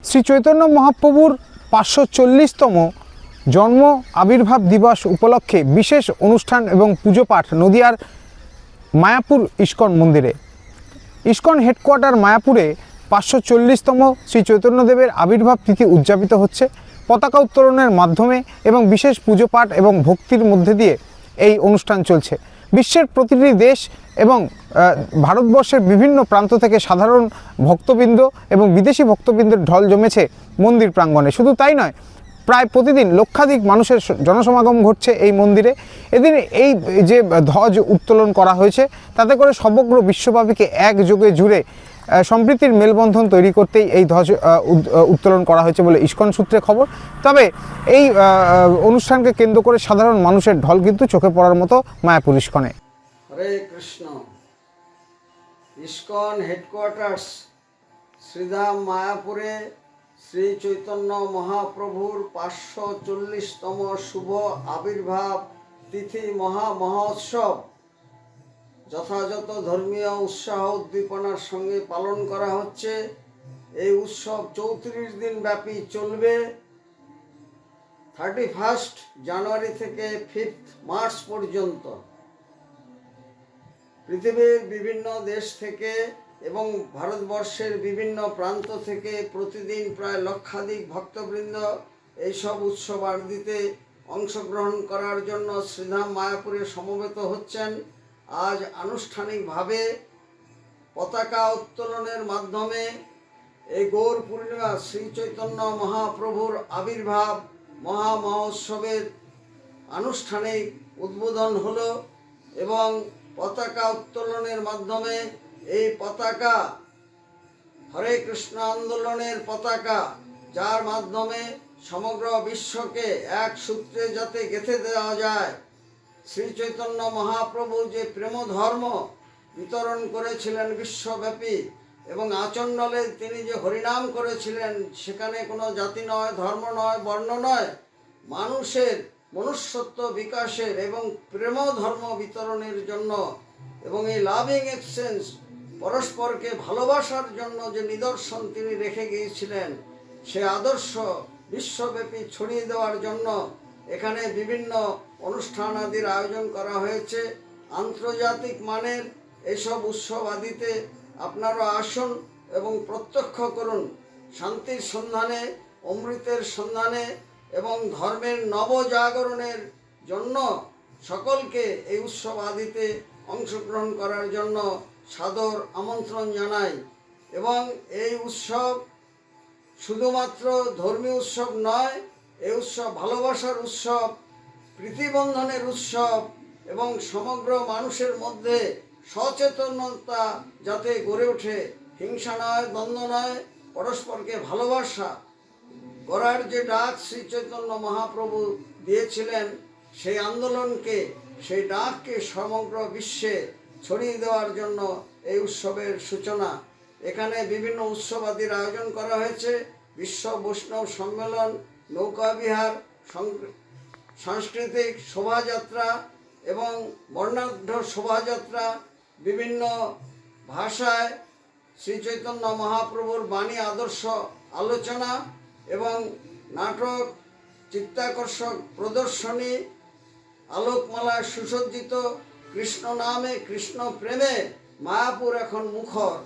শ্রী চৈতন্য মহাপ্রভুর 540তম জন্ম আবির্ভাব দিবস উপলক্ষে বিশেষ অনুষ্ঠান এবং পুজো পাঠ নদিয়ার মায়াপুর ইস্কন মন্দিরে। ইস্কন হেডকোয়ার্টার মায়াপুরে 540তম শ্রী চৈতন্যদেবের আবির্ভাব তিথি উদযাপিত হচ্ছে। পতাকা উত্তোলনের মাধ্যমে এবং বিশেষ পুজো পাঠ এবং ভক্তির মধ্যে দিয়ে এই অনুষ্ঠান চলছে। বিশ্বের প্রতিটি দেশ এবং ভারতবর্ষের বিভিন্ন প্রান্ত থেকে সাধারণ ভক্তবৃন্দ এবং বিদেশি ভক্তবৃন্দের ঢল জমেছে মন্দির প্রাঙ্গণে। শুধু তাই নয়, প্রায় প্রতিদিন লক্ষাধিক মানুষের জনসমাগম ঘটছে এই মন্দিরে। এদিন এই যে ধ্বজ উত্তোলন করা হয়েছে, তাতে করে সমগ্র বিশ্বব্যাপীকে একযোগে জুড়ে সম্প্রীতির মেলবন্ধন তৈরি করতেই এই ধ্বজ উত্তোলন করা হয়েছে বলে ইস্কন সূত্রে খবর। তবে এই অনুষ্ঠানকে কেন্দ্র করে সাধারণ মানুষের ঢল কিন্তু চোখে পড়ার মতো মায়াপুর ইস্কনে। হরে কৃষ্ণ। ইস্কন হেডকোয়ার্টার্স শ্রীধাম মায়াপুরে শ্রী চৈতন্য মহাপ্রভুর 540তম শুভ আবির্ভাব তিথি মহোৎসব যথাযথ ধর্মীয় উৎসাহ উদ্দীপনার সঙ্গে পালন করা হচ্ছে। এই উৎসব 34 দিন ব্যাপী চলবে। 31 জানুয়ারি থেকে 5 মার্চ পর্যন্ত পৃথিবীর বিভিন্ন দেশ থেকে এবং ভারতবর্ষের বিভিন্ন প্রান্ত থেকে প্রতিদিন প্রায় লক্ষাধিক ভক্তবৃন্দ এইসব উৎসবাদিতে অংশগ্রহণ করার জন্য শ্রীধাম মায়াপুরে সমবেত হচ্ছেন। আজ আনুষ্ঠানিকভাবে পতাকা উত্তোলনের মাধ্যমে এই গৌর পূর্ণিমা শ্রী চৈতন্য মহাপ্রভুর আবির্ভাব মহোৎসবের আনুষ্ঠানিক উদ্বোধন হলো এবং পতাকা উত্তোলনের মাধ্যমে এই পতাকা হরে কৃষ্ণ আন্দোলনের পতাকা, যার মাধ্যমে সমগ্র বিশ্বকে এক সূত্রে যাতে গেঁথে দেওয়া যায়। শ্রী চৈতন্য মহাপ্রভু যে প্রেম ধর্ম বিতরণ করেছিলেন বিশ্বব্যাপী এবং আচণ্ডালে তিনি যে হরিনাম করেছিলেন, সেখানে কোনো জাতি নয়, ধর্ম নয়, বর্ণ নয়, মানুষের মনুষ্যত্ব বিকাশের এবং প্রেম ধর্ম বিতরণের জন্য এবং এই লাভিং এক্সচেঞ্জ পরস্পরকে ভালোবাসার জন্য যে নিদর্শন তিনি রেখে গিয়েছিলেন, সে আদর্শ বিশ্বব্যাপী ছড়িয়ে দেওয়ার জন্য এখানে বিভিন্ন অনুষ্ঠান আদির আয়োজন করা হয়েছে। আন্তর্জাতিক মানের এইসব উৎসব আদিতে আপনারা আসুন এবং প্রত্যক্ষ করুন। শান্তির সন্ধানে, অমৃতের সন্ধানে এবং ধর্মের নবজাগরণের জন্য সকলকে এই উৎসব আদিতে অংশগ্রহণ করার জন্য সাদর আমন্ত্রণ জানাই। এবং এই উৎসব শুধুমাত্র ধর্মীয় উৎসব নয়, এই উৎসব ভালোবাসার উৎসব, প্রীতিবন্ধনের উৎসব এবং সমগ্র মানুষের মধ্যে সচেতনতা যাতে গড়ে ওঠে, হিংসা নয়, দ্বন্দ্ব নয়, পরস্পরকে ভালোবাসা করার যে ডাক শ্রী চৈতন্য মহাপ্রভু দিয়েছিলেন, সেই আন্দোলনকে, সেই ডাককে সমগ্র বিশ্বে ছড়িয়ে দেওয়ার জন্য এই উৎসবের সূচনা। এখানে বিভিন্ন উৎসবাদির আয়োজন করা হয়েছে। বিশ্ব বৈষ্ণব সম্মেলন, নৌকা বিহার, সাংস্কৃতিক শোভাযাত্রা এবং বর্ণাঢ্য শোভাযাত্রা, বিভিন্ন ভাষায় শ্রী চৈতন্য মহাপ্রভুর বাণী আদর্শ আলোচনা এবং নাটক, চিত্তাকর্ষক প্রদর্শনী, আলোকমালায় সুসজ্জিত কৃষ্ণ নামে, কৃষ্ণ প্রেমে মায়াপুর এখন মুখর।